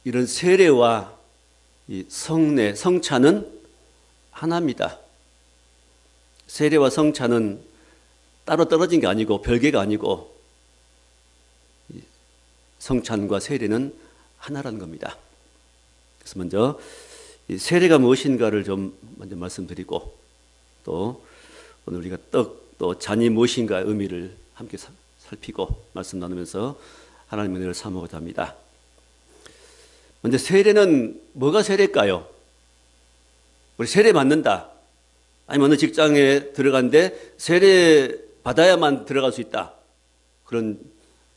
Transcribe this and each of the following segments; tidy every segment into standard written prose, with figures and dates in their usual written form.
이런 세례와 이 성례, 성찬은 하나입니다. 세례와 성찬은 따로 떨어진 게 아니고 별개가 아니고 성찬과 세례는 하나라는 겁니다. 그래서 먼저 이 세례가 무엇인가를 좀 먼저 말씀드리고 또 오늘 우리가 떡, 또 잔이 무엇인가의 의미를 함께 살피고 말씀 나누면서 하나님의 은혜를 삼아보자 합니다. 먼저 세례는 뭐가 세례일까요? 우리 세례 받는다. 아니면 어느 직장에 들어간데 세례 받아야만 들어갈 수 있다. 그런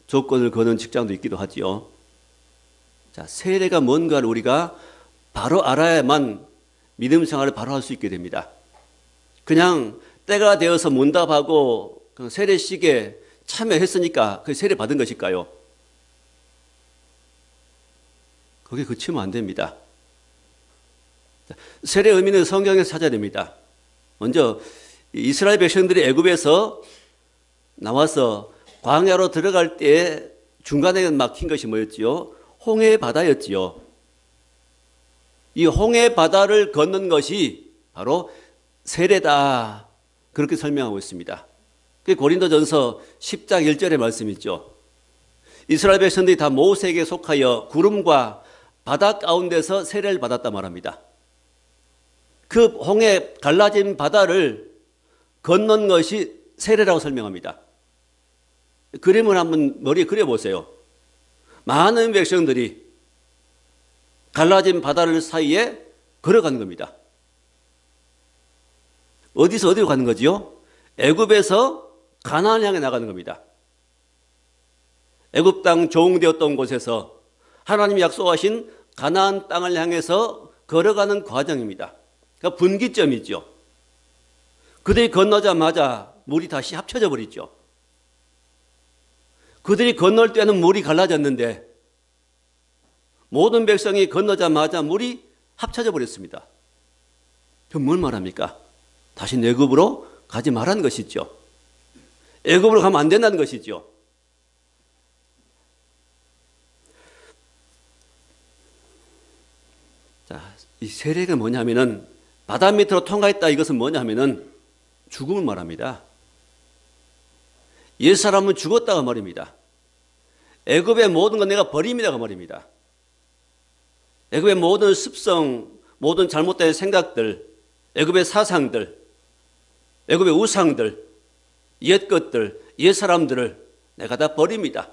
조건을 거는 직장도 있기도 하지요. 자, 세례가 뭔가를 우리가 바로 알아야만 믿음 생활을 바로 할 수 있게 됩니다. 그냥 때가 되어서 문답하고 세례식에 참여했으니까 그 세례 받은 것일까요? 거기에 그치면 안 됩니다. 세례 의미는 성경에서 찾아야 됩니다. 먼저 이스라엘 백성들이 애굽에서 나와서 광야로 들어갈 때 중간에 막힌 것이 뭐였지요? 홍해 바다였지요. 이 홍해 바다를 걷는 것이 바로 세례다. 그렇게 설명하고 있습니다. 그게 고린도전서 10장 1절의 말씀이죠. 이스라엘 백성들이 다 모세에게 속하여 구름과 바다 가운데서 세례를 받았단 말합니다. 그 홍해 갈라진 바다를 건넌 것이 세례라고 설명합니다. 그림을 한번 머리에 그려보세요. 많은 백성들이 갈라진 바다를 사이에 걸어가는 겁니다. 어디서 어디로 가는 거지요? 애굽에서 가나안을 향해 나가는 겁니다. 애굽 땅 종되었던 곳에서 하나님이 약속하신 가나안 땅을 향해서 걸어가는 과정입니다. 그러니까 분기점이죠. 그들이 건너자마자 물이 다시 합쳐져 버리죠. 그들이 건널 때는 물이 갈라졌는데 모든 백성이 건너자마자 물이 합쳐져 버렸습니다. 그럼 뭘 말합니까? 다시 애굽으로 가지 말라는 것이죠. 애굽으로 가면 안 된다는 것이죠. 자, 이 세례가 뭐냐면은 바다 밑으로 통과했다. 이것은 뭐냐면은 죽음을 말합니다. 옛사람은 죽었다가 말입니다. 애굽의 모든 건 내가 버립니다가 말입니다. 애굽의 모든 습성, 모든 잘못된 생각들, 애굽의 사상들, 애굽의 우상들, 옛 것들, 옛 사람들을 내가 다 버립니다.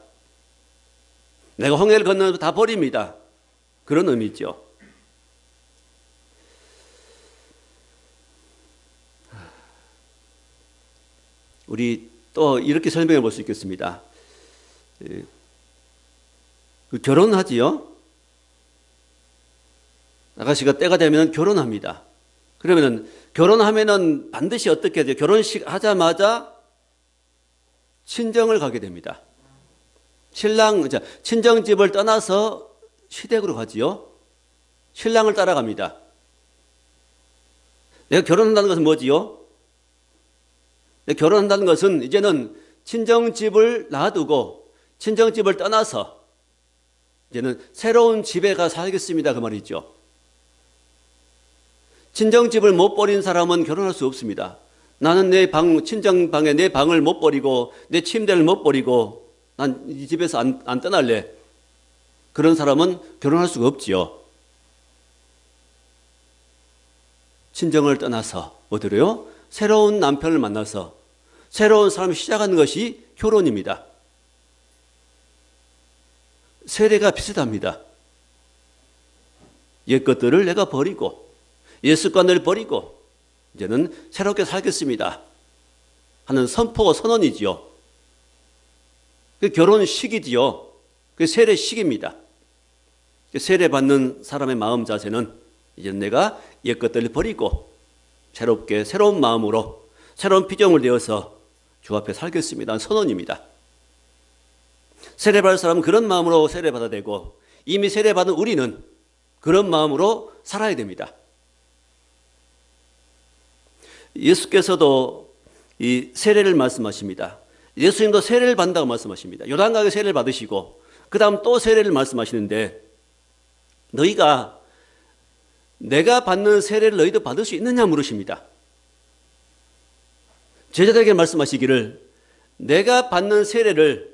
내가 홍해를 건너서 다 버립니다. 그런 의미죠. 우리 또 이렇게 설명해 볼 수 있겠습니다. 결혼하지요? 아가씨가 때가 되면 결혼합니다. 그러면은 결혼하면은 반드시 어떻게 해야 돼요? 결혼식 하자마자 친정을 가게 됩니다. 친정집을 떠나서 시댁으로 가지요. 신랑을 따라갑니다. 내가 결혼한다는 것은 뭐지요? 결혼한다는 것은 이제는 친정집을 놔두고 친정집을 떠나서 이제는 새로운 집에 가 살겠습니다. 그 말이죠. 친정집을 못 버린 사람은 결혼할 수 없습니다. 나는 내 친정방에 내 방을 못 버리고 내 침대를 못 버리고 난 이 집에서 안 떠날래. 그런 사람은 결혼할 수가 없지요. 친정을 떠나서 어디로요? 새로운 남편을 만나서 새로운 삶을 시작하는 것이 결혼입니다. 세례가 비슷합니다. 옛 것들을 내가 버리고 옛 습관을 버리고 이제는 새롭게 살겠습니다 하는 선포 선언이지요. 그 결혼식이지요. 그 세례식입니다. 세례 받는 사람의 마음 자세는 이제는 내가 옛 것들을 버리고 새롭게 새로운 마음으로 새로운 피조물 되어서 주 앞에 살겠습니다. 선언입니다. 세례받을 사람은 그런 마음으로 세례받아야 되고 이미 세례받은 우리는 그런 마음으로 살아야 됩니다. 예수께서도 이 세례를 말씀하십니다. 예수님도 세례를 받는다고 말씀하십니다. 요단강에 세례를 받으시고 그 다음 또 세례를 말씀하시는데 너희가 내가 받는 세례를 너희도 받을 수 있느냐 물으십니다. 제자들에게 말씀하시기를 내가 받는 세례를,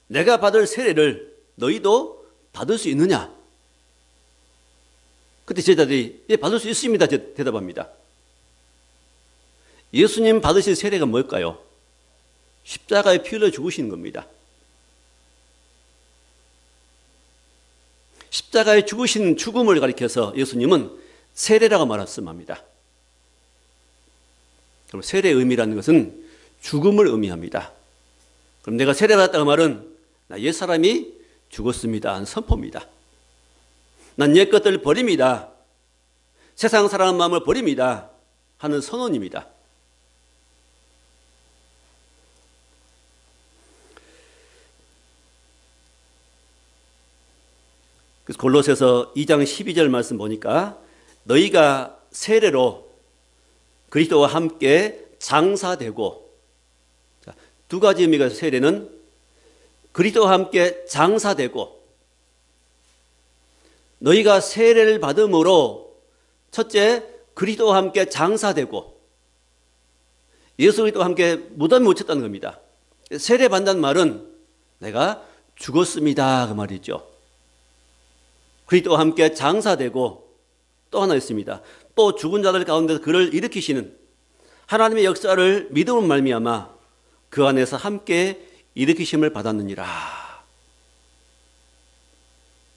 내가 받을 세례를 너희도 받을 수 있느냐? 그때 제자들이 예, 받을 수 있습니다 대답합니다. 예수님 받으실 세례가 뭘까요? 십자가에 피 흘려 죽으시는 겁니다. 십자가에 죽으신 죽음을 가리켜서 예수님은 세례라고 말씀합니다. 그럼 세례의 의미라는 것은 죽음을 의미합니다. 그럼 내가 세례받았다고 말은 나 옛사람이 죽었습니다 하는 선포입니다. 난 옛것들을 버립니다. 세상 사랑하는 마음을 버립니다 하는 선언입니다. 그래서 골로새서 2장 12절 말씀 보니까 너희가 세례로 그리스도와 함께 장사되고, 두 가지 의미가 있어요. 세례는 그리스도와 함께 장사되고, 너희가 세례를 받음으로 첫째 그리스도와 함께 장사되고 예수 그리스도와 함께 무덤에 묻혔다는 겁니다. 세례 받는다는 말은 내가 죽었습니다 그 말이죠. 그리스도와 함께 장사되고 또 하나 있습니다. 또 죽은 자들 가운데서 그를 일으키시는 하나님의 역사를 믿음으로 말미암아 그 안에서 함께 일으키심을 받았느니라.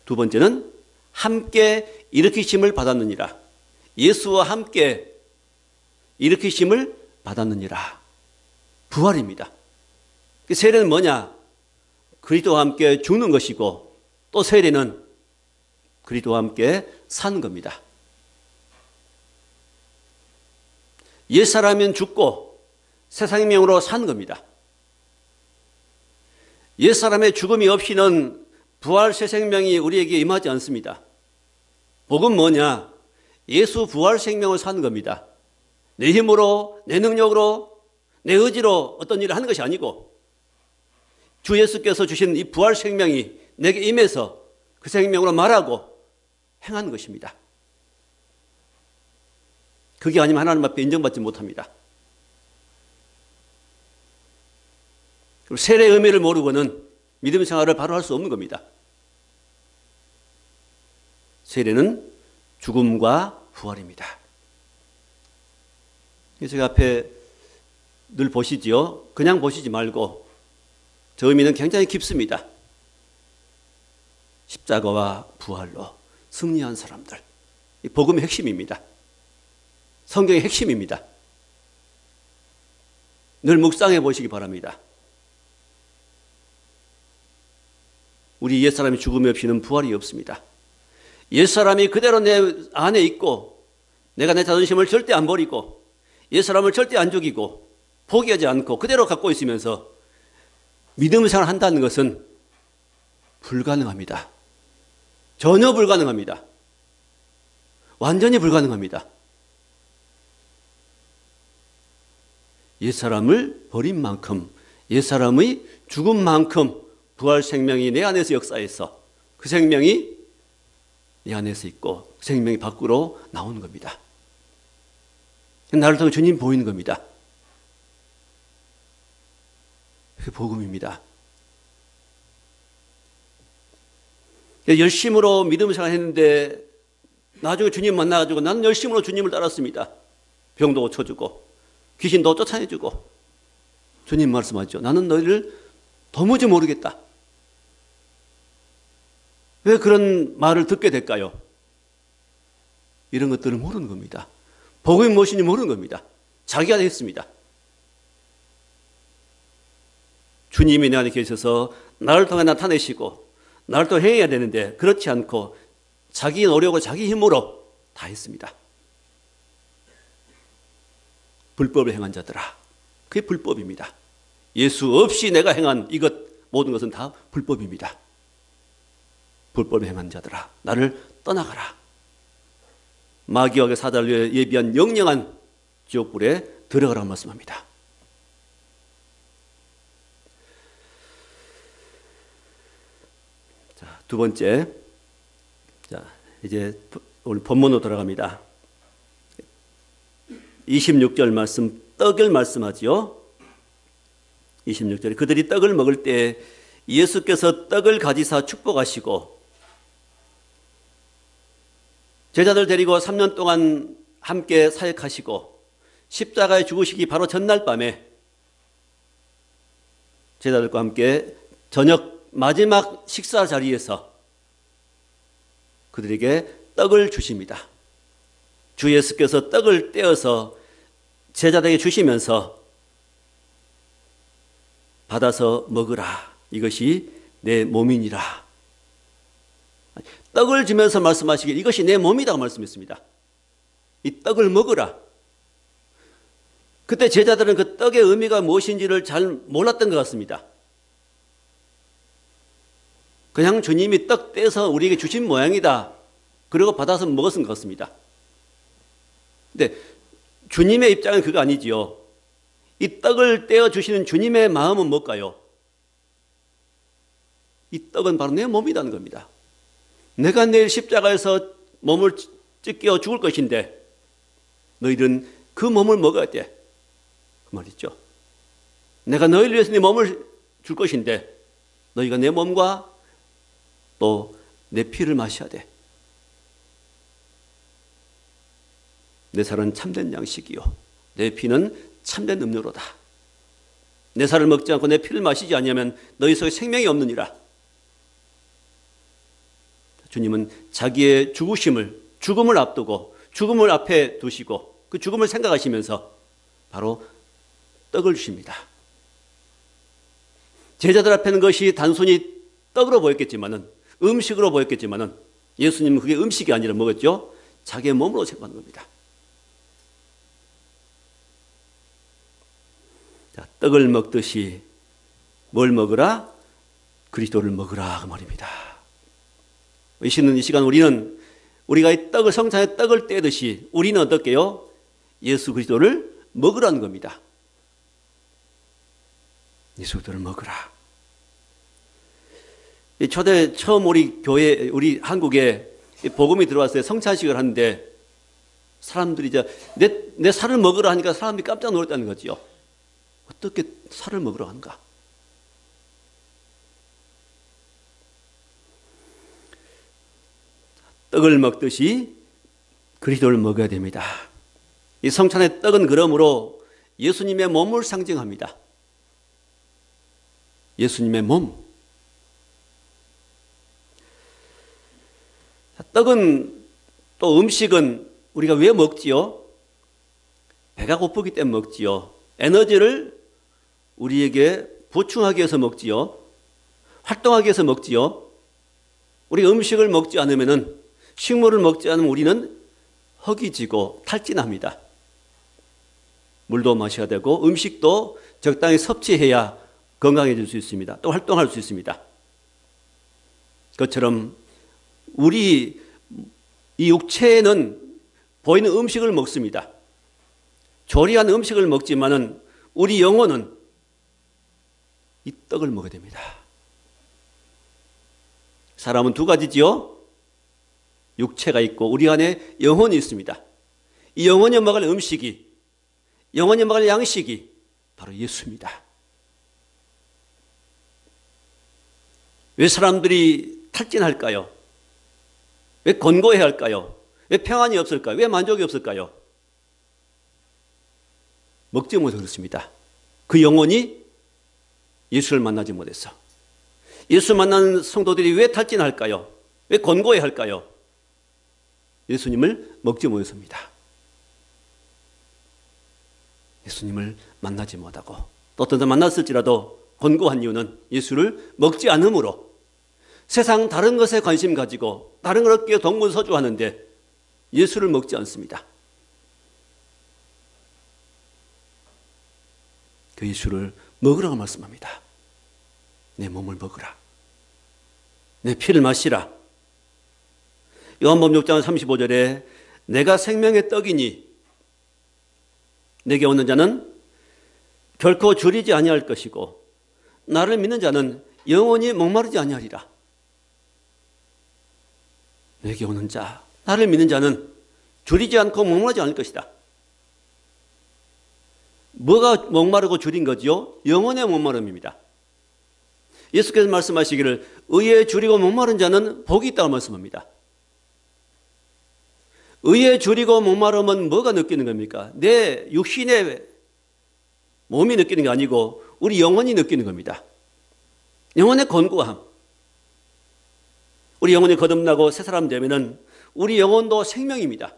두 번째는 함께 일으키심을 받았느니라. 예수와 함께 일으키심을 받았느니라. 부활입니다. 세례는 뭐냐? 그리스도와 함께 죽는 것이고 또 세례는 그리스도와 함께 사는 겁니다. 옛사람은 죽고 새 생명으로 사는 겁니다. 옛사람의 죽음이 없이는 부활 새 생명이 우리에게 임하지 않습니다. 복은 뭐냐? 예수 부활 생명을 사는 겁니다. 내 힘으로, 내 능력으로, 내 의지로 어떤 일을 하는 것이 아니고 주 예수께서 주신 이 부활 생명이 내게 임해서 그 생명으로 말하고 행하는 것입니다. 그게 아니면 하나님 앞에 인정받지 못합니다. 그리고 세례의 의미를 모르고는 믿음 생활을 바로 할 수 없는 겁니다. 세례는 죽음과 부활입니다. 제가 앞에 늘 보시지요. 그냥 보시지 말고 저 의미는 굉장히 깊습니다. 십자가와 부활로 승리한 사람들. 이 복음의 핵심입니다. 성경의 핵심입니다. 늘 묵상해 보시기 바랍니다. 우리 옛사람이 죽음이 없이는 부활이 없습니다. 옛사람이 그대로 내 안에 있고 내가 내 자존심을 절대 안 버리고 옛사람을 절대 안 죽이고 포기하지 않고 그대로 갖고 있으면서 믿음을 생활한다는 것은 불가능합니다. 전혀 불가능합니다. 완전히 불가능합니다. 옛사람을 버린 만큼, 옛사람의 죽은 만큼 부활 생명이 내 안에서 역사해서 그 생명이 내 안에서 있고 그 생명이 밖으로 나오는 겁니다. 나를 통해 주님 보이는 겁니다. 그게 복음입니다. 열심으로 믿음 생활했는데 나중에 주님 만나가지고 나는 열심으로 주님을 따랐습니다. 병도 고쳐주고 귀신도 쫓아내주고 주님 말씀하죠. 나는 너희를 도무지 모르겠다. 왜 그런 말을 듣게 될까요? 이런 것들을 모르는 겁니다. 복음이 무엇인지 모르는 겁니다. 자기가 했습니다. 주님이 내 안에 계셔서 나를 통해 나타내시고 나를 또 행해야 되는데 그렇지 않고 자기 노력을 자기 힘으로 다 했습니다. 불법을 행한 자들아, 그게 불법입니다. 예수 없이 내가 행한 이것 모든 것은 다 불법입니다. 불법을 행한 자들아, 나를 떠나가라. 마귀와 사자를 위해 예비한 영영한 지옥불에 들어가라고 말씀합니다. 자, 두 번째, 이제 오늘 본문으로 돌아갑니다. 26절 말씀, 떡을 말씀하지요. 26절에 그들이 떡을 먹을 때 예수께서 떡을 가지사 축복하시고 제자들 데리고 3년 동안 함께 사역하시고 십자가에 죽으시기 바로 전날 밤에 제자들과 함께 저녁 마지막 식사 자리에서 그들에게 떡을 주십니다. 주 예수께서 떡을 떼어서 제자들에게 주시면서 받아서 먹으라. 이것이 내 몸이니라. 떡을 주면서 말씀하시길 이것이 내 몸이라고 말씀했습니다. 이 떡을 먹으라. 그때 제자들은 그 떡의 의미가 무엇인지를 잘 몰랐던 것 같습니다. 그냥 주님이 떡 떼서 우리에게 주신 모양이다. 그리고 받아서 먹었은 것 같습니다. 근데 주님의 입장은 그거 아니지요. 이 떡을 떼어 주시는 주님의 마음은 뭘까요? 이 떡은 바로 내 몸이라는 겁니다. 내가 내일 십자가에서 몸을 찢겨 죽을 것인데 너희들은 그 몸을 먹어야 돼. 그 말이죠. 내가 너희를 위해서 내 몸을 줄 것인데 너희가 내 몸과 또 내 피를 마셔야 돼. 내 살은 참된 양식이요 내 피는 참된 음료로다. 내 살을 먹지 않고 내 피를 마시지 않으면 너희 속에 생명이 없느니라. 주님은 자기의 죽음을 앞두고 죽음을 앞에 두시고 그 죽음을 생각하시면서 바로 떡을 주십니다. 제자들 앞에는 것이 단순히 떡으로 보였겠지만은 음식으로 보였겠지만은 예수님은 그게 음식이 아니라 뭐겠죠? 자기의 몸으로 생각하는 겁니다. 자, 떡을 먹듯이 뭘 먹으라? 그리스도를 먹으라 그 말입니다. 이 시간 우리가 이 떡을 성찬의 떡을 떼듯이 우리는 어떻게요? 예수 그리스도를 먹으라는 겁니다. 예수 그리스도를 먹으라. 초대 처음 우리 한국에 복음이 들어왔어요. 성찬식을 하는데 사람들이 이제 내 살을 먹으라 하니까 사람들이 깜짝 놀랐다는 거죠. 어떻게 살을 먹으러 가는가? 떡을 먹듯이 그리스도를 먹어야 됩니다. 이 성찬의 떡은 그러므로 예수님의 몸을 상징합니다. 예수님의 몸. 떡은 또 음식은 우리가 왜 먹지요? 배가 고프기 때문에 먹지요. 에너지를 우리에게 보충하기 위해서 먹지요. 활동하기 위해서 먹지요. 우리가 음식을 먹지 않으면은 식물을 먹지 않으면 우리는 허기지고 탈진합니다. 물도 마셔야 되고 음식도 적당히 섭취해야 건강해질 수 있습니다. 또 활동할 수 있습니다. 그것처럼 우리 이 육체는 보이는 음식을 먹습니다. 조리한 음식을 먹지만은 우리 영혼은 이 떡을 먹어야 됩니다. 사람은 두 가지지요. 육체가 있고 우리 안에 영혼이 있습니다. 이 영혼이 먹을 음식이, 영혼이 먹을 양식이 바로 예수입니다. 왜 사람들이 탈진할까요? 왜 권고해야 할까요? 왜 평안이 없을까요? 왜 만족이 없을까요? 먹지 못해서 그렇습니다. 그 영혼이 예수를 만나지 못해서. 예수 만나는 성도들이 왜 탈진할까요? 왜 권고해야 할까요? 예수님을 먹지 못해서입니다. 예수님을 만나지 못하고 또 어떤 사람 만났을지라도 권고한 이유는 예수를 먹지 않으므로 세상 다른 것에 관심 가지고 다른 걸 얻기 위해 동분서주하는데 예수를 먹지 않습니다. 그 예수를 먹으라고 말씀합니다. 내 몸을 먹으라. 내 피를 마시라. 요한복음 6장 35절에 내가 생명의 떡이니 내게 오는 자는 결코 줄이지 아니할 것이고 나를 믿는 자는 영원히 목마르지 아니하리라. 내게 오는 자, 나를 믿는 자는 줄이지 않고 목마르지 않을 것이다. 뭐가 목마르고 줄인 거지요? 영혼의 목마름입니다. 예수께서 말씀하시기를 의에 줄이고 목마른 자는 복이 있다고 말씀합니다. 의에 줄이고 목마름은 뭐가 느끼는 겁니까? 내 육신의 몸이 느끼는 게 아니고 우리 영혼이 느끼는 겁니다. 영혼의 건고함. 우리 영혼이 거듭나고 새 사람 되면은 우리 영혼도 생명입니다.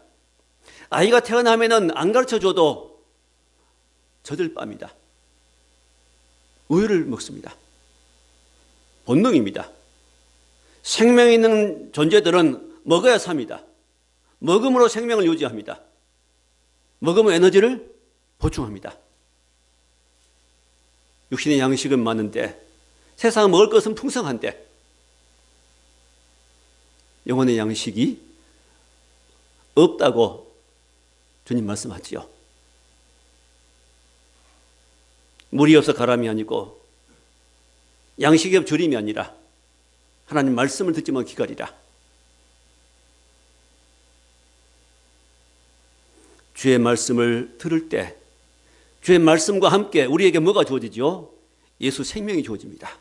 아이가 태어나면은 안 가르쳐줘도 젖을 빱니다. 우유를 먹습니다. 본능입니다. 생명 있는 존재들은 먹어야 삽니다. 먹음으로 생명을 유지합니다. 먹으면 에너지를 보충합니다. 육신의 양식은 많은데 세상은 먹을 것은 풍성한데 영혼의 양식이 없다고 주님 말씀하지요. 물이 없어 가람이 아니고 양식이 없어 주림이 아니라 하나님 말씀을 듣지만 기갈이라. 주의 말씀을 들을 때 주의 말씀과 함께 우리에게 뭐가 주어지죠? 예수 생명이 주어집니다.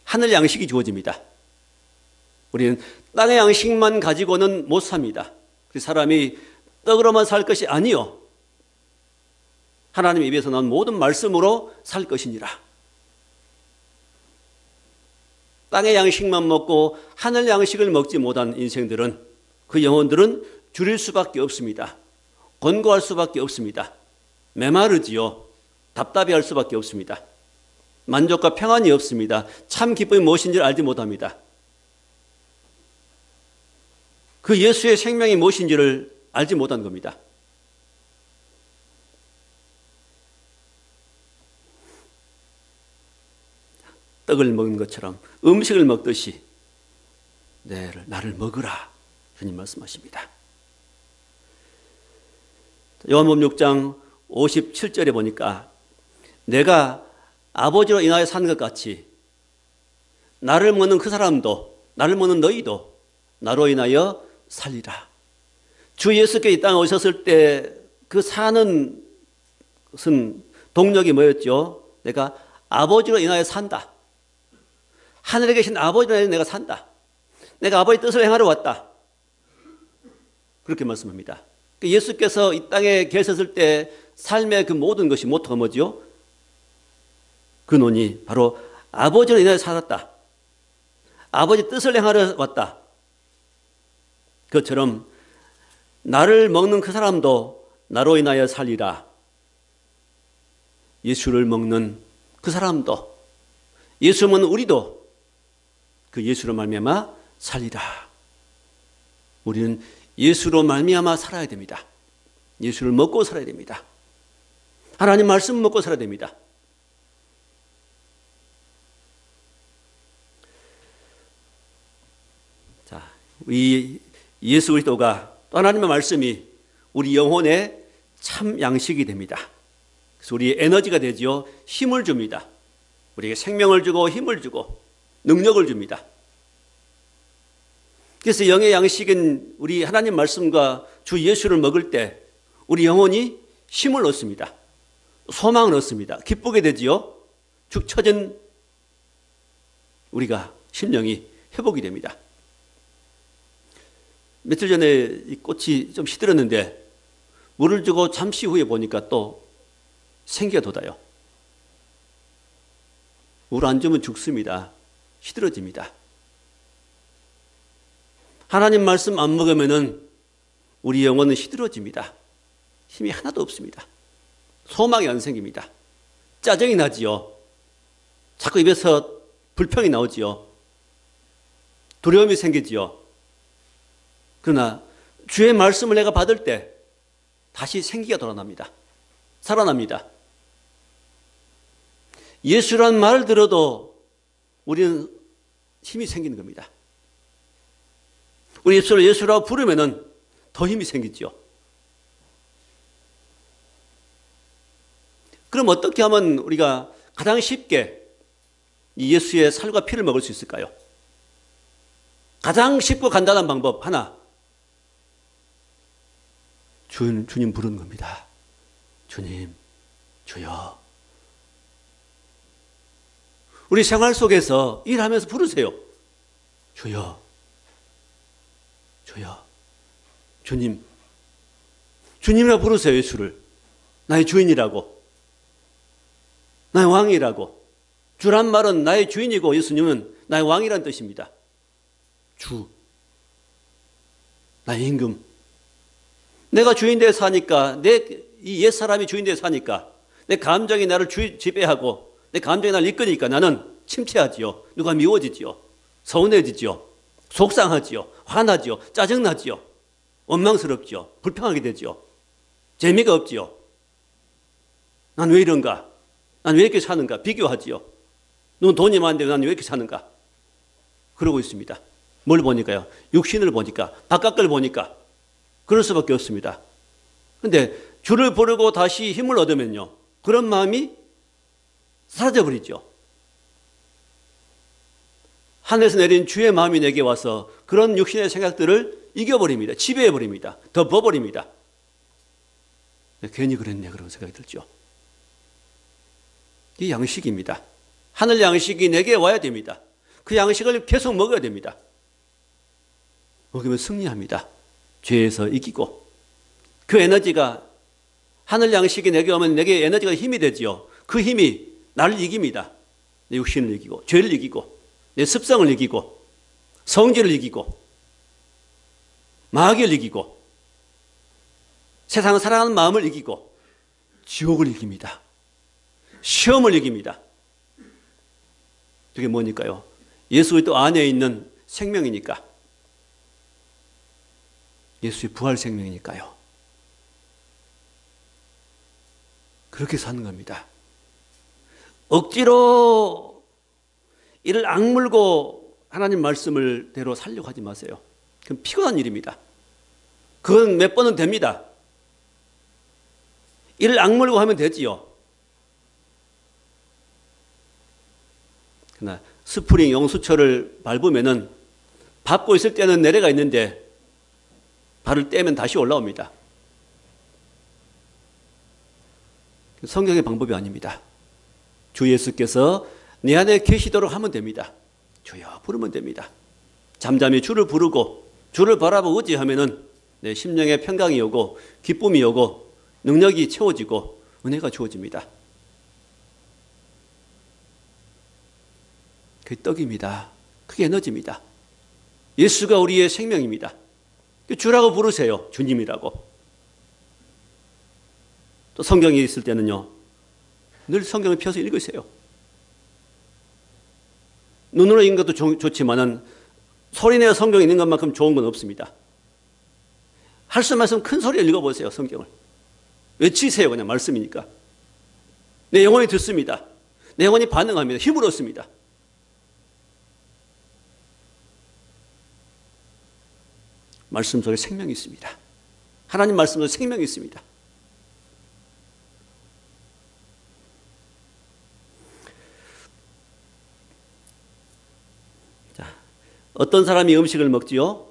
하늘 양식이 주어집니다. 우리는 땅의 양식만 가지고는 못 삽니다. 사람이 떡으로만 살 것이 아니요 하나님의 입에서 나온 모든 말씀으로 살 것이니라. 땅의 양식만 먹고 하늘 양식을 먹지 못한 인생들은 그 영혼들은 줄일 수밖에 없습니다. 권고할 수밖에 없습니다. 메마르지요. 답답해할 수밖에 없습니다. 만족과 평안이 없습니다. 참 기쁨이 무엇인지를 알지 못합니다. 그 예수의 생명이 무엇인지를 알지 못한 겁니다. 떡을 먹은 것처럼 음식을 먹듯이 나를 먹으라 주님 말씀하십니다. 요한복음 6장 57절에 보니까 내가 아버지로 인하여 산 것 같이 나를 먹는 그 사람도 나를 먹는 너희도 나로 인하여 살리라. 주 예수께 이 땅에 오셨을 때 그 사는 것은 동력이 뭐였죠? 내가 아버지로 인하여 산다. 하늘에 계신 아버지로 인하여 내가 산다. 내가 아버지 뜻을 행하러 왔다. 그렇게 말씀합니다. 예수께서 이 땅에 계셨을 때 삶의 그 모든 것이 모토가 뭐죠? 근원이 바로 아버지로 인하여 살았다. 아버지 뜻을 행하러 왔다. 그것처럼 나를 먹는 그 사람도 나로 인하여 살리라. 예수를 먹는 그 사람도 예수를 먹는 우리도 그 예수로 말미암아 살리라. 우리는 예수로 말미암아 살아야 됩니다. 예수를 먹고 살아야 됩니다. 하나님 말씀 먹고 살아야 됩니다. 자, 이 예수 그리스도가 또 하나님의 말씀이 우리 영혼의 참 양식이 됩니다. 그래서 우리의 에너지가 되지요. 힘을 줍니다. 우리에게 생명을 주고 힘을 주고 능력을 줍니다. 그래서 영의 양식인 우리 하나님 말씀과 주 예수를 먹을 때 우리 영혼이 힘을 얻습니다. 소망을 얻습니다. 기쁘게 되지요. 축 처진 우리가 심령이 회복이 됩니다. 며칠 전에 이 꽃이 좀 시들었는데 물을 주고 잠시 후에 보니까 또 생기가 돋아요. 물 안 주면 죽습니다. 시들어집니다. 하나님 말씀 안 먹으면은 우리 영혼은 시들어집니다. 힘이 하나도 없습니다. 소망이 안 생깁니다. 짜증이 나지요. 자꾸 입에서 불평이 나오지요. 두려움이 생기지요. 그러나 주의 말씀을 내가 받을 때 다시 생기가 돌아납니다. 살아납니다. 예수란 말을 들어도 우리는 힘이 생기는 겁니다. 우리 예수를 예수라고 부르면은 더 힘이 생기죠. 그럼 어떻게 하면 우리가 가장 쉽게 이 예수의 살과 피를 먹을 수 있을까요? 가장 쉽고 간단한 방법 하나. 주님 부르는 겁니다. 주님, 주여. 우리 생활 속에서 일하면서 부르세요. 주여, 주여, 주님. 주님이라 부르세요, 예수를. 나의 주인이라고. 나의 왕이라고. 주란 말은 나의 주인이고 예수님은 나의 왕이란 뜻입니다. 주. 나의 임금. 내가 주인되어 사니까, 이 옛사람이 주인되어 사니까, 내 감정이 나를 지배하고, 내 감정이 나를 이끄니까 나는 침체하지요. 누가 미워지지요. 서운해지지요. 속상하지요. 화나지요. 짜증나지요. 원망스럽지요. 불평하게 되지요. 재미가 없지요. 난 왜 이런가? 난 왜 이렇게 사는가? 비교하지요. 넌 돈이 많은데 난 왜 이렇게 사는가? 그러고 있습니다. 뭘 보니까요? 육신을 보니까, 바깥을 보니까 그럴 수밖에 없습니다. 그런데 주를 부르고 다시 힘을 얻으면요, 그런 마음이 사라져버리죠. 하늘에서 내린 주의 마음이 내게 와서 그런 육신의 생각들을 이겨버립니다. 지배해버립니다. 덮어버립니다. 괜히 그랬네, 그런 생각이 들죠. 이 양식입니다. 하늘 양식이 내게 와야 됩니다. 그 양식을 계속 먹어야 됩니다. 먹으면 승리합니다. 죄에서 이기고. 그 에너지가, 하늘 양식이 내게 오면 내게 에너지가 힘이 되지요. 그 힘이 나를 이깁니다. 내 육신을 이기고, 죄를 이기고, 내 습성을 이기고, 성질을 이기고, 마귀를 이기고, 세상을 사랑하는 마음을 이기고, 지옥을 이깁니다. 시험을 이깁니다. 그게 뭐니까요? 예수 그리스도 안에 있는 생명이니까. 예수의 부활 생명이니까요. 그렇게 사는 겁니다. 억지로 이를 악물고 하나님 말씀을 대로 살려고 하지 마세요. 그건 피곤한 일입니다. 그건 몇 번은 됩니다. 이를 악물고 하면 되지요. 그러나 스프링 용수철을 밟으면은 밟고 있을 때는 내려가 있는데 발을 떼면 다시 올라옵니다. 성경의 방법이 아닙니다. 주 예수께서 내 안에 계시도록 하면 됩니다. 주여 부르면 됩니다. 잠잠히 주를 부르고 주를 바라보고 의지하면은 내 심령에 평강이 오고 기쁨이 오고 능력이 채워지고 은혜가 주어집니다. 그게 떡입니다. 그게 에너지입니다. 예수가 우리의 생명입니다. 주라고 부르세요. 주님이라고. 또 성경에 있을 때는요, 늘 성경을 펴서 읽으세요. 눈으로 읽는 것도 좋지만은 소리내어 성경에 있는 것만큼 좋은 건 없습니다. 할 수만 있으면 큰 소리를 읽어보세요. 성경을. 외치세요. 그냥 말씀이니까. 내 영혼이 듣습니다. 내 영혼이 반응합니다. 힘을 얻습니다. 말씀 속에 생명이 있습니다. 하나님 말씀 속에 생명이 있습니다. 자, 어떤 사람이 음식을 먹지요?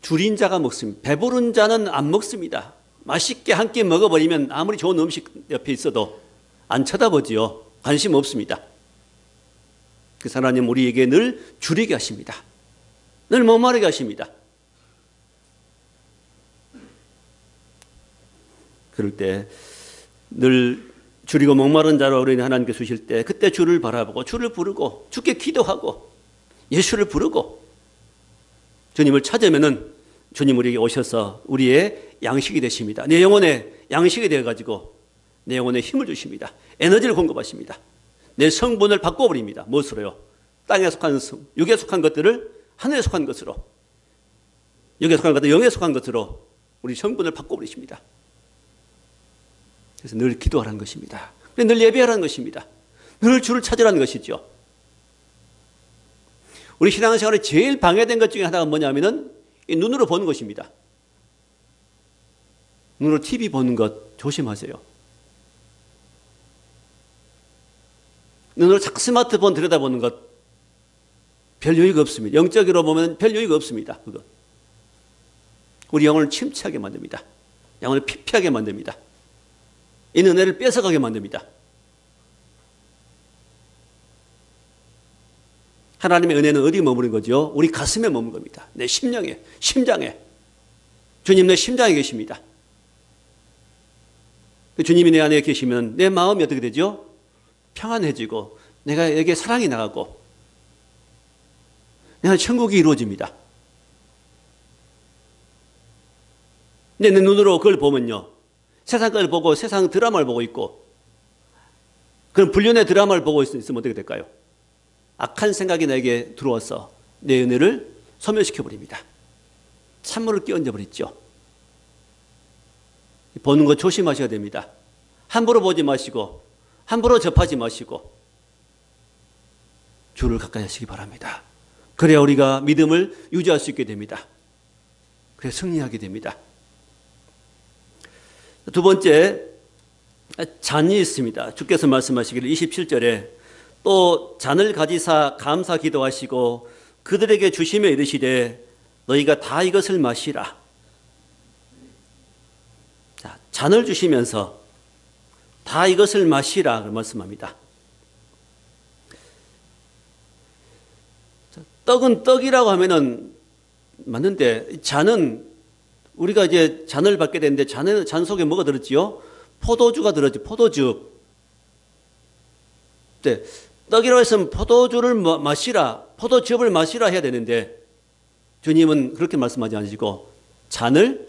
줄인 자가 먹습니다. 배부른 자는 안 먹습니다. 맛있게 한 끼 먹어버리면 아무리 좋은 음식 옆에 있어도 안 쳐다보지요. 관심 없습니다. 그래서 하나님 우리에게 늘 줄이게 하십니다. 늘 목마르게 하십니다. 그럴 때 늘 줄이고 목마른 자로 우리 하나님께 주실 때 그때 주를 바라보고 주를 부르고 주께 기도하고 예수를 부르고 주님을 찾으면은 주님 우리에게 오셔서 우리의 양식이 되십니다. 내 영혼의 양식이 되어가지고 내 영혼에 힘을 주십니다. 에너지를 공급하십니다. 내 성분을 바꿔버립니다. 무엇으로요? 땅에 속한 육에 속한 것들을 하늘에 속한 것으로, 육에 속한 것들 영에 속한 것으로 우리 성분을 바꿔버리십니다. 그래서 늘 기도하라는 것입니다. 늘 예배하라는 것입니다. 늘 주를 찾으라는 것이죠. 우리 신앙생활에 제일 방해된 것 중에 하나가 뭐냐면은 이 눈으로 보는 것입니다. 눈으로 TV 보는 것 조심하세요. 눈으로 자꾸 스마트폰 들여다보는 것 별 유익 없습니다. 영적으로 보면 별 유익 없습니다. 그거. 우리 영혼을 침체하게 만듭니다. 영혼을 피폐하게 만듭니다. 이 은혜를 뺏어가게 만듭니다. 하나님의 은혜는 어디 머무는 거죠? 우리 가슴에 머무는 겁니다. 내 심령에, 심장에. 주님 내 심장에 계십니다. 주님이 내 안에 계시면 내 마음이 어떻게 되죠? 평안해지고 내가 여기에 사랑이 나가고 내가 천국이 이루어집니다. 근데 내 눈으로 그걸 보면요, 세상 걸 보고 세상 드라마를 보고 있고 그런 불륜의 드라마를 보고 있으면 어떻게 될까요? 악한 생각이 나에게 들어와서 내 은혜를 소멸시켜버립니다. 찬물을 끼얹어 버렸죠. 보는 거 조심하셔야 됩니다. 함부로 보지 마시고 함부로 접하지 마시고 주를 가까이 하시기 바랍니다. 그래야 우리가 믿음을 유지할 수 있게 됩니다. 그래야 승리하게 됩니다. 두 번째, 잔이 있습니다. 주께서 말씀하시기를 27절에 또 잔을 가지사 감사 기도하시고 그들에게 주시며 이르시되 너희가 다 이것을 마시라. 자, 잔을 주시면서 다 이것을 마시라 말씀합니다. 떡은 떡이라고 하면은 맞는데 잔은 우리가 이제 잔을 받게 되는데 잔 속에 뭐가 들었지요? 포도주가 들었지. 포도즙. 네, 떡이라고 했으면 포도주를 마시라, 포도즙을 마시라 해야 되는데 주님은 그렇게 말씀하지 않으시고 잔을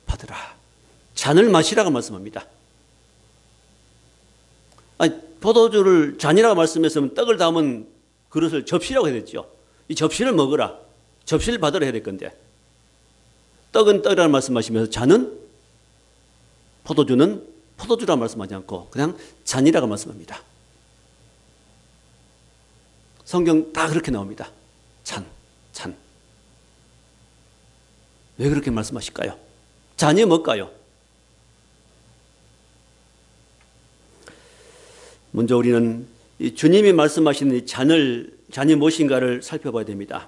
받으라, 잔을 마시라고 말씀합니다. 아니, 포도주를 잔이라고 말씀했으면 떡을 담은 그릇을 접시라고 해야 되죠. 이 접시를 먹으라, 접시를 받으라 해야 될 건데 떡은 떡이라는 말씀하시면서 잔은 포도주는 포도주라고 말씀하지 않고 그냥 잔이라고 말씀합니다. 성경 다 그렇게 나옵니다. 잔, 잔. 왜 그렇게 말씀하실까요? 잔이 뭘까요? 먼저 우리는 이 주님이 말씀하시는 이 잔이 무엇인가를 살펴봐야 됩니다.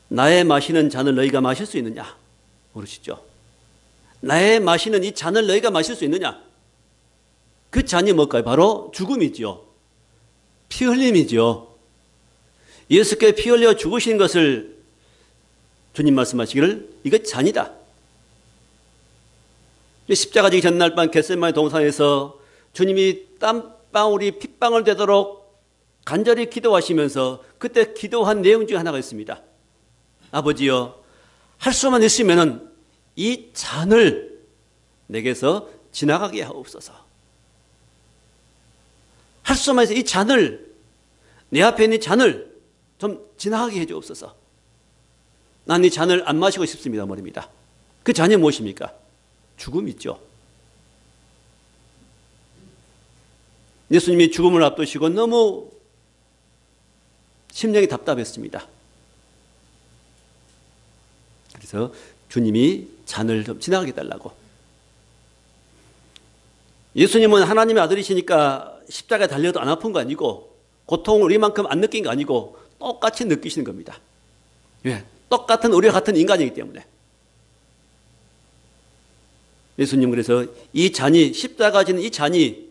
나의 마시는 잔을 너희가 마실 수 있느냐? 모르시죠? 나의 마시는 이 잔을 너희가 마실 수 있느냐? 그 잔이 뭘까요? 바로 죽음이죠. 피 흘림이죠. 예수께 피 흘려 죽으신 것을 주님 말씀하시기를 이거 잔이다. 십자가 지기 전날 밤 겟세마네 동산에서 주님이 땀방울이 핏방울 되도록 간절히 기도하시면서 그때 기도한 내용 중에 하나가 있습니다. 아버지여, 할 수만 있으면은 이 잔을 내게서 지나가게 하옵소서. 할 수만 있어 이 잔을, 내 앞에 있는 이 잔을 좀 지나가게 해 주옵소서. 난 이 잔을 안 마시고 싶습니다 말입니다. 그 잔이 무엇입니까? 죽음이죠. 예수님이 죽음을 앞두시고 너무 심령이 답답했습니다. 그래서 주님이 잔을 좀 지나가게 해달라고. 예수님은 하나님의 아들이시니까 십자가에 달려도 안 아픈 거 아니고 고통을 우리만큼 안 느낀 거 아니고 똑같이 느끼시는 겁니다. 왜? 똑같은 우리와 같은 인간이기 때문에. 예수님 그래서 이 잔이, 십자가 지는 이 잔이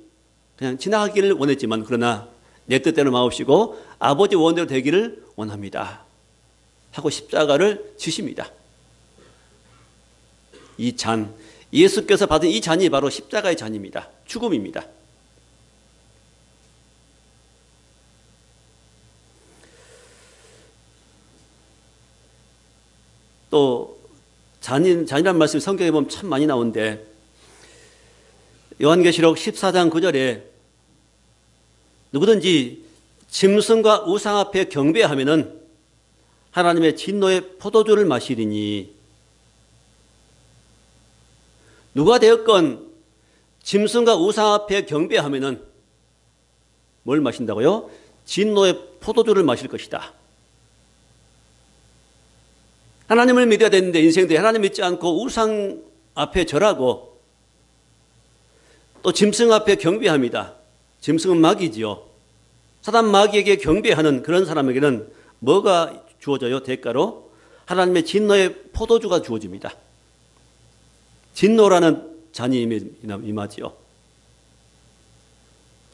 그냥 지나가기를 원했지만 그러나 내 뜻대로 마옵시고 아버지 원대로 되기를 원합니다 하고 십자가를 지십니다. 이 잔, 예수께서 받은 이 잔이 바로 십자가의 잔입니다. 죽음입니다. 또 잔이라는 말씀이 성경에 보면 참 많이 나오는데 요한계시록 14장 9절에 누구든지 짐승과 우상 앞에 경배하면은 하나님의 진노의 포도주를 마시리니, 누가 되었건 짐승과 우상 앞에 경배하면은 뭘 마신다고요? 진노의 포도주를 마실 것이다. 하나님을 믿어야 되는데 인생도 하나님 믿지 않고 우상 앞에 절하고 또 짐승 앞에 경배합니다. 짐승은 마귀지요. 사단 마귀에게 경배하는 그런 사람에게는 뭐가 주어져요? 대가로 하나님의 진노의 포도주가 주어집니다. 진노라는 잔이 임하지요.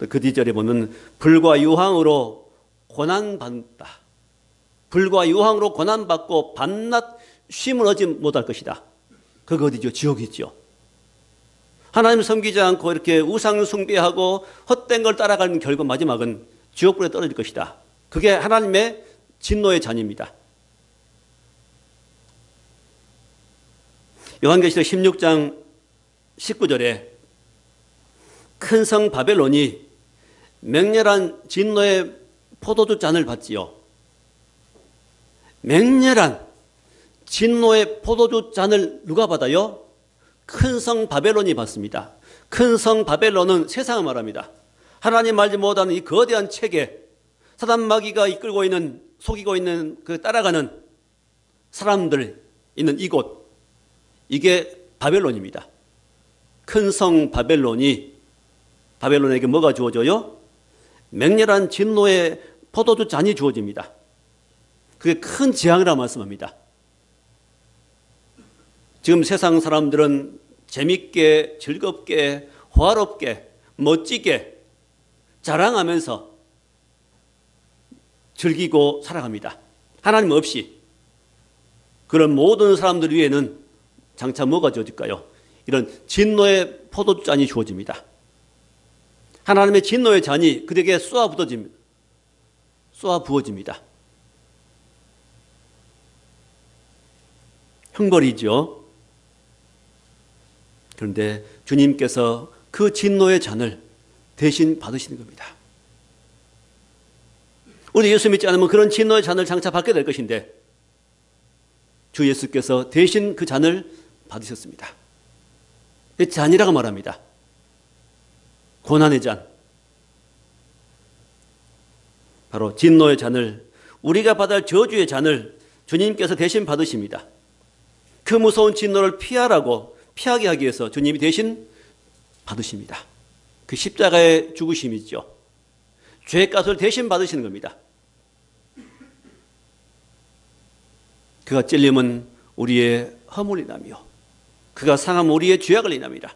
그 뒤절에 보면 불과 유황으로 고난받다. 불과 유황으로 고난받고 밤낮 쉼을 얻지 못할 것이다. 그거 어디죠? 지옥이죠. 하나님 섬기지 않고 이렇게 우상 숭배하고 헛된 걸 따라가는 결국 마지막은 지옥불에 떨어질 것이다. 그게 하나님의 진노의 잔입니다. 요한계시록 16장 19절에 큰 성 바벨론이 맹렬한 진노의 포도주 잔을 받지요. 맹렬한 진노의 포도주 잔을 누가 받아요? 큰 성 바벨론이 받습니다. 큰 성 바벨론은 세상을 말합니다. 하나님 알지 못하는 이 거대한 체계, 사단 마귀가 이끌고 있는, 속이고 있는, 그 따라가는 사람들 있는 이곳, 이게 바벨론입니다. 큰 성 바벨론이, 바벨론에게 뭐가 주어져요? 맹렬한 진노의 포도주 잔이 주어집니다. 그게 큰 재앙이라고 말씀합니다. 지금 세상 사람들은 재밌게, 즐겁게, 호화롭게, 멋지게 자랑하면서 즐기고 살아갑니다. 하나님 없이. 그런 모든 사람들 위에는 장차 뭐가 주어질까요? 이런 진노의 포도주 잔이 주어집니다. 하나님의 진노의 잔이 그들에게 쏘아 부어집니다. 형벌이죠. 그런데 주님께서 그 진노의 잔을 대신 받으시는 겁니다. 우리 예수 믿지 않으면 그런 진노의 잔을 장차 받게 될 것인데 주 예수께서 대신 그 잔을 받으셨습니다. 잔이라고 말합니다. 고난의 잔. 바로 진노의 잔을, 우리가 받을 할 저주의 잔을 주님께서 대신 받으십니다. 그 무서운 진노를 피하게 하기 위해서 주님이 대신 받으십니다. 그 십자가의 죽으심이죠. 죄값을 대신 받으시는 겁니다. 그가 찔림은 우리의 허물이 나며 그가 상함은 우리의 죄악을 인합니다.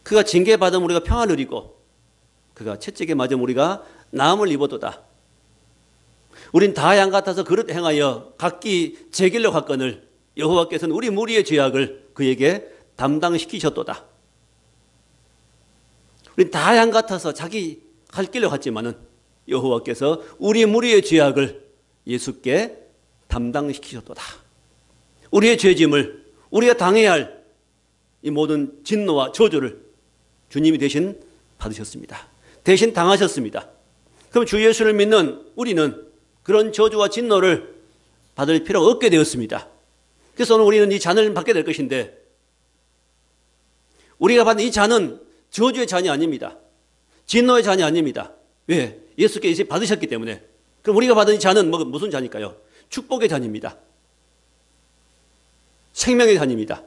그가 징계받으면 우리가 평안을 누리고 그가 채찍에 맞으면 우리가 나음을 입어도다. 우린 다 양 같아서 그릇 행하여 각기 제 길로 갔거늘 여호와께서는 우리 무리의 죄악을 그에게 담당시키셨도다. 우린 다 양 같아서 자기 갈 길로 갔지만은 여호와께서 우리 무리의 죄악을 예수께 담당시키셨도다. 우리의 죄짐을, 우리가 당해야 할 이 모든 진노와 저주를 주님이 대신 받으셨습니다. 대신 당하셨습니다. 그럼 주 예수를 믿는 우리는 그런 저주와 진노를 받을 필요가 없게 되었습니다. 그래서 오늘 우리는 이 잔을 받게 될 것인데 우리가 받는 이 잔은 저주의 잔이 아닙니다. 진노의 잔이 아닙니다. 왜? 예수께서 이제 받으셨기 때문에. 그럼 우리가 받은 이 잔은 무슨 잔일까요? 축복의 잔입니다. 생명의 잔입니다.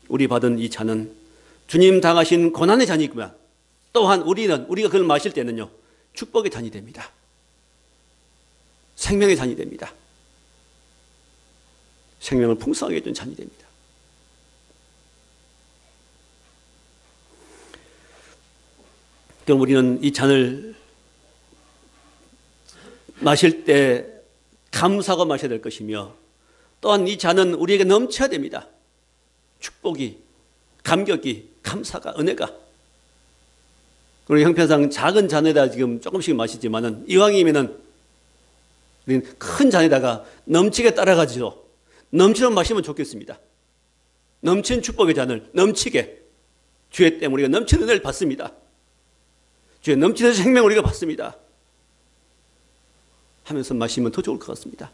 우리 받은 이 잔은 주님 당하신 고난의 잔이구나. 또한 우리가 그걸 마실 때는요, 축복의 잔이 됩니다. 생명의 잔이 됩니다. 생명을 풍성하게 해준 잔이 됩니다. 그럼 우리는 이 잔을 마실 때 감사하고 마셔야 될 것이며 또한 이 잔은 우리에게 넘쳐야 됩니다. 축복이, 감격이, 감사가, 은혜가. 우리 형편상 작은 잔에다 지금 조금씩 마시지만은 이왕이면은 우리는 큰 잔에다가 넘치게 따라가지고 넘치는 마시면 좋겠습니다. 넘친 축복의 잔을 넘치게 주의 때문에 우리가 넘치는 은혜를 받습니다. 주의 넘치는 생명을 우리가 받습니다. 하면서 마시면 더 좋을 것 같습니다.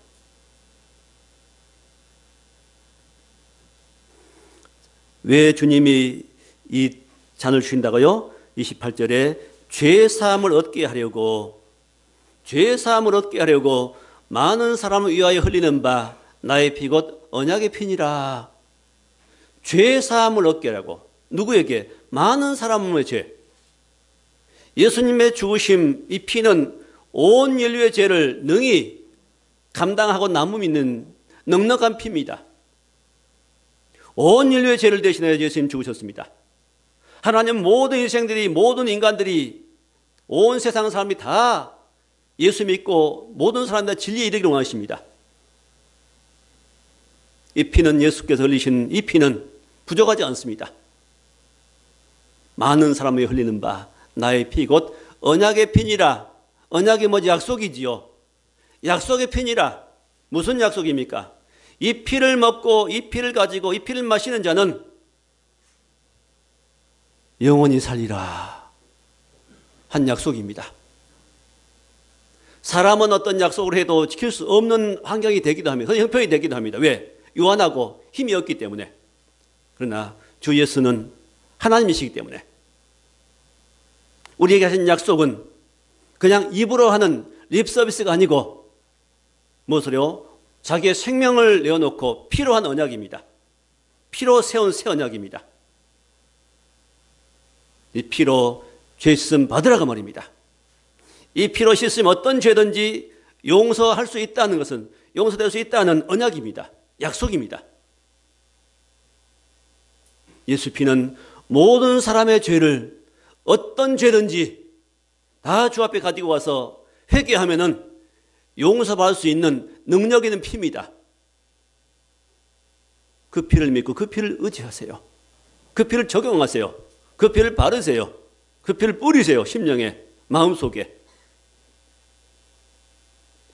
왜 주님이 이 잔을 주신다고요? 28절에 죄사함을 얻게 하려고 많은 사람을 위하여 흘리는 바 나의 피 곧 언약의 피니라. 죄사함을 얻게 하라고. 누구에게? 많은 사람의 죄. 예수님의 죽으심, 이 피는 온 인류의 죄를 능히 감당하고 남음 있는 넉넉한 피입니다. 온 인류의 죄를 대신하여 예수님 죽으셨습니다. 하나님 모든 인생들이, 모든 인간들이, 온 세상 사람이 다 예수 믿고 모든 사람들 진리에 이르기를 원하십니다. 이 피는, 예수께서 흘리신 이 피는 부족하지 않습니다. 많은 사람이 흘리는 바 나의 피 곧 언약의 피니라. 언약이 뭐지? 약속이지요. 약속의 피니라. 무슨 약속입니까? 이 피를 먹고 이 피를 가지고 이 피를 마시는 자는 영원히 살리라 한 약속입니다. 사람은 어떤 약속을 해도 지킬 수 없는 환경이 되기도 합니다. 형편이 되기도 합니다. 왜? 유한하고 힘이 없기 때문에. 그러나 주 예수는 하나님이시기 때문에 우리에게 하신 약속은 그냥 입으로 하는 립 서비스가 아니고 무엇으로? 자기의 생명을 내어놓고 피로 한 언약입니다. 피로 세운 새 언약입니다. 이 피로 죄 씻음 받으라고 말입니다. 이 피로 씻으면 어떤 죄든지 용서할 수 있다는 것은, 용서될 수 있다는 언약입니다. 약속입니다. 예수 피는 모든 사람의 죄를, 어떤 죄든지 다 주 앞에 가지고 와서 회개하면은 용서받을 수 있는 능력 있는 피입니다. 그 피를 믿고 그 피를 의지하세요. 그 피를 적용하세요. 그 피를 바르세요. 그 피를 뿌리세요. 심령에, 마음속에.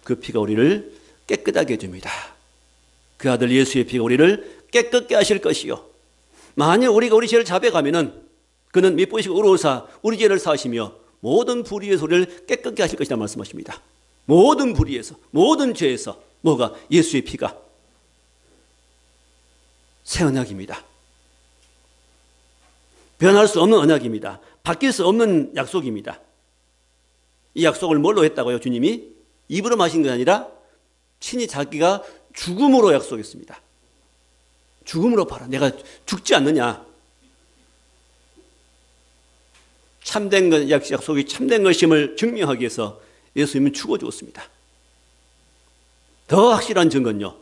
그 피가 우리를 깨끗하게 해줍니다. 그 아들 예수의 피가 우리를 깨끗게 하실 것이요. 만약 우리가 우리 죄를 자백하면은 그는 미쁘시고 의로우사 우리 죄를 사하시며 모든 불의에서 우리를 깨끗게 하실 것이라 말씀하십니다. 모든 불의에서, 모든 죄에서. 뭐가? 예수의 피가. 새 언약입니다. 변할 수 없는 언약입니다. 바뀔 수 없는 약속입니다. 이 약속을 뭘로 했다고요? 주님이 입으로 마신 게 아니라 친히 자기가 죽음으로 약속했습니다. 죽음으로 봐라. 내가 죽지 않느냐. 참된 것, 약속이 참된 것임을 증명하기 위해서 예수님은 죽어 주었습니다. 더 확실한 증거는요.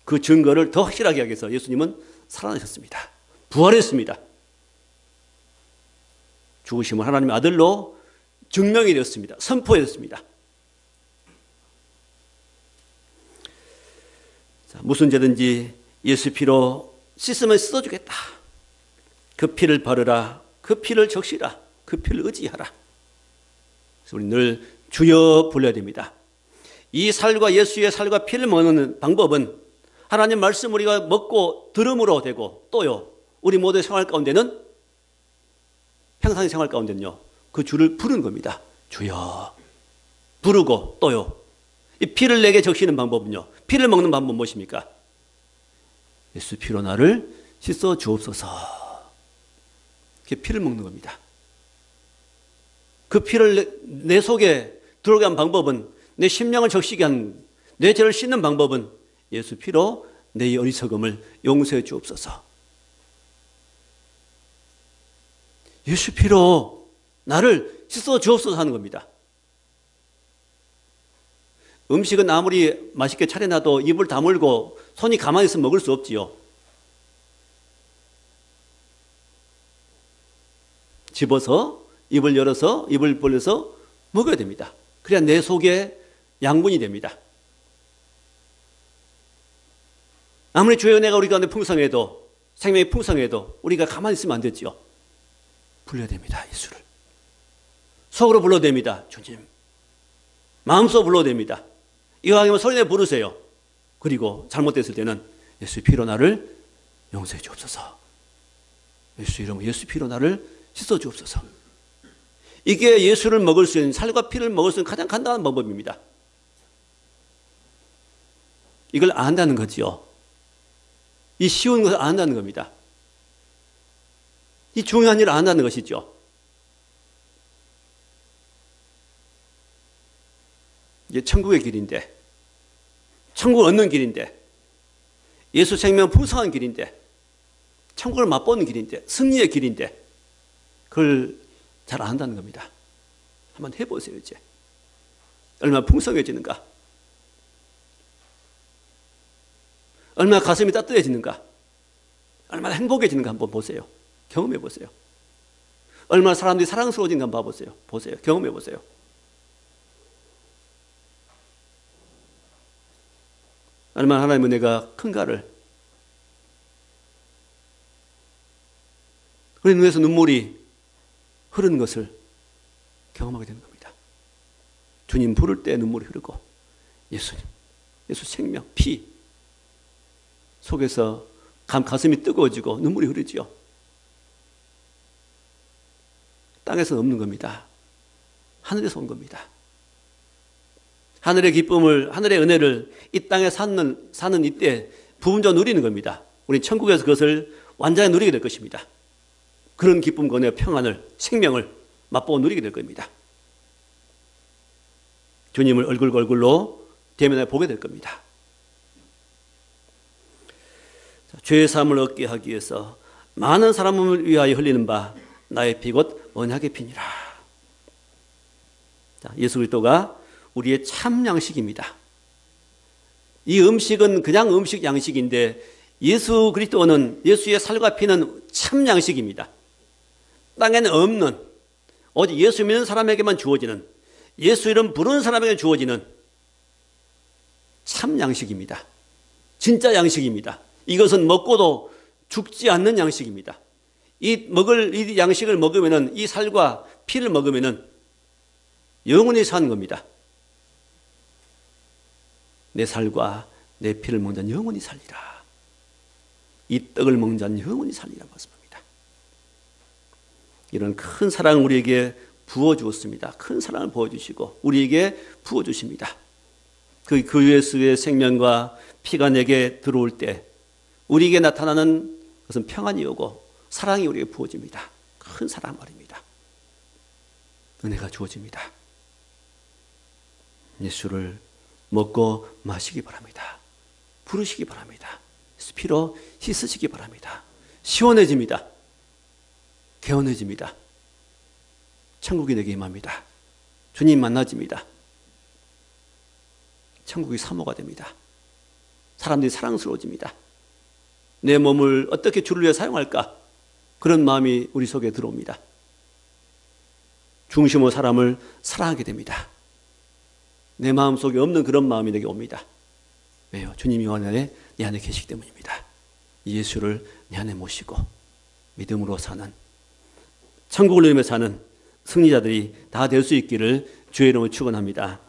그 증거를 더 확실하게 하기 위해서 예수님은 살아나셨습니다. 부활했습니다. 죽으심을 하나님의 아들로 증명이 되었습니다. 선포했습니다. 자, 무슨 죄든지 예수 피로 씻으면 씻어주겠다. 그 피를 바르라. 그 피를 적시라. 그 피를 의지하라. 그래서 우리 늘 주여 불러야 됩니다. 이 살과 예수의 살과 피를 먹는 방법은 하나님 말씀 우리가 먹고 들음으로 되고 또요. 우리 모두의 생활 가운데는 평상의 생활 가운데는요. 그 주를 부르는 겁니다. 주여. 부르고 또요. 이 피를 내게 적시는 방법은요. 피를 먹는 방법은 무엇입니까? 예수 피로 나를 씻어 주옵소서. 이렇게 피를 먹는 겁니다. 그 피를 내 속에 들어오게 한 방법은, 내 심령을 적시게 한, 내 죄를 씻는 방법은 예수 피로 내 어리석음을 용서해 주옵소서. 예수 피로 나를 씻어 주옵소서 하는 겁니다. 음식은 아무리 맛있게 차려놔도 입을 다물고 손이 가만히 있으면 먹을 수 없지요. 집어서 입을 열어서 입을 벌려서 먹어야 됩니다. 그래야 내 속에 양분이 됩니다. 아무리 주의 은혜가 우리 가운데 풍성해도, 생명이 풍성해도 우리가 가만히 있으면 안 되지요. 불러야 됩니다. 예수를. 속으로 불러야 됩니다. 주님. 마음속으로 불러야 됩니다. 이왕이면 소리내 부르세요. 그리고 잘못됐을 때는 예수 피로 나를 용서해 주옵소서. 예수 이름, 예수 피로 나를 씻어 주옵소서. 이게 예수를 먹을 수 있는, 살과 피를 먹을 수 있는 가장 간단한 방법입니다. 이걸 안 한다는 거지요. 이 쉬운 것을 안 한다는 겁니다. 이 중요한 일을 안 한다는 것이죠. 이게 천국의 길인데, 천국을 얻는 길인데, 예수 생명 풍성한 길인데, 천국을 맛보는 길인데, 승리의 길인데 그걸 잘 안 한다는 겁니다. 한번 해보세요. 이제 얼마나 풍성해지는가, 얼마나 가슴이 따뜻해지는가, 얼마나 행복해지는가 한번 보세요. 경험해 보세요. 얼마나 사람들이 사랑스러워진가 한번 봐보세요. 보세요. 경험해 보세요. 얼마나 하나님의 은혜가 큰가를. 우리 눈에서 눈물이 흐르는 것을 경험하게 되는 겁니다. 주님 부를 때 눈물이 흐르고, 예수님, 예수 생명, 피 속에서 가슴이 뜨거워지고 눈물이 흐르지요. 땅에서는 없는 겁니다. 하늘에서 온 겁니다. 하늘의 기쁨을, 하늘의 은혜를 이 땅에 사는 이때 부분적으로 누리는 겁니다. 우리 천국에서 그것을 완전히 누리게 될 것입니다. 그런 기쁨, 은혜, 평안을, 생명을 맛보고 누리게 될 겁니다. 주님을 얼굴과 얼굴로 대면해 보게 될 겁니다. 죄의 사함을 얻게 하기 위해서 많은 사람을 위하여 흘리는 바 나의 피 곧 언약의 피니라. 예수 그리스도가 우리의 참 양식입니다. 이 음식은 그냥 음식 양식인데 예수 그리스도는, 예수의 살과 피는 참 양식입니다. 땅에는 없는, 오직 예수 믿는 사람에게만 주어지는, 예수 이름 부르는 사람에게 주어지는 참 양식입니다. 진짜 양식입니다. 이것은 먹고도 죽지 않는 양식입니다. 이 양식을 먹으면은, 이 살과 피를 먹으면은 영원히 사는 겁니다. 내 살과 내 피를 먹는 자는 영원히 살리라. 이 떡을 먹는 자는 영원히 살리라 말씀합니다. 이런 큰 사랑을 우리에게 부어주었습니다. 큰 사랑을 부어주시고 우리에게 부어주십니다. 그 예수의 생명과 피가 내게 들어올 때 우리에게 나타나는 것은 평안이 오고 사랑이 우리에게 부어집니다. 큰 사랑 말입니다. 은혜가 주어집니다. 예수를 먹고 마시기 바랍니다. 부르시기 바랍니다. 피로 씻으시기 바랍니다. 시원해집니다. 개운해집니다. 천국이 내게 임합니다. 주님 만나집니다. 천국이 사모가 됩니다. 사람들이 사랑스러워집니다. 내 몸을 어떻게 주를 위해 사용할까? 그런 마음이 우리 속에 들어옵니다. 중심으로 사람을 사랑하게 됩니다. 내 마음속에 없는 그런 마음이 내게 옵니다. 왜요? 주님이 내 안에 계시기 때문입니다. 예수를 내 안에 모시고 믿음으로 사는, 천국을 누리며 사는 승리자들이 다 될 수 있기를 주의 이름으로 축원합니다.